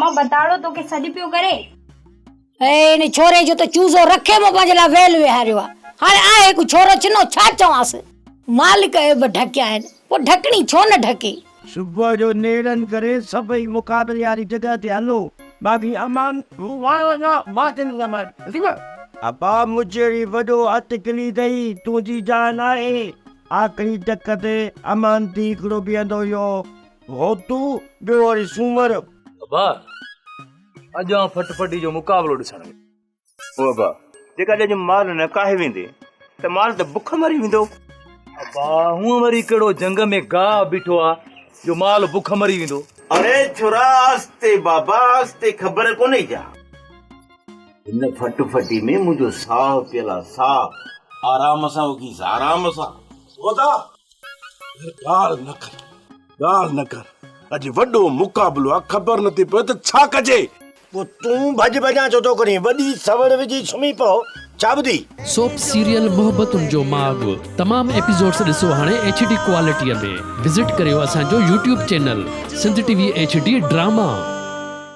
मामा बताड़ो तो के सॾ पियो करे। ए इन छोरे जो तो चूज़ो रखे मो पंहिंजे लाइ वेल विहारियो आहे। हाणे आहे हिकु छोरो चिनो छा चवांसि। मालिक बि ढकिया आहिनि पोइ ढकणी छो न ढके। सुबह जो नेरन करे सभई मुकाबले वाली जगह ते हलो। बाकी अमान अबा मुझे वडो हथ किली दई तुझी जान आहे। आखिरी टक ते अमान थी हिकिड़ो बीहंदो हुयो हो तू ॿियो वरी सूमर। अबा अॼु आउं फटफटी जो मुकाबलो ॾिसण वियो। ओ अबा जेका अॼु माल न काहे वेंदे त माल त बुख मरी वेंदो। अबा हूअं वरी कहिड़ो जंग में गाह बीठो आहे जो माल बुख मरी वेंदो। अरे छोरा आस्ते बाबा आस्ते ख़बर कोन्हे छा हिन फटफटी में मुंहिंजो साह पियल आहे साह। आराम सां वकीस आराम सां ॻाल्हि न कर अॼु वॾो मुक़ाबलो आहे ख़बर नथी पए त छा कजे। पोइ तूं भॼ भॼा छो थो करीं वॾी सवड़ विझी सुम्ही पओ छा ॿुधी। सोप सीरियल मोहब्बतुनि जो माग तमाम एपिसोड्स ॾिसो हाणे HD क्वालिटीअ में। विज़िट करियो असांजो YouTube channel Sindh TV HD drama.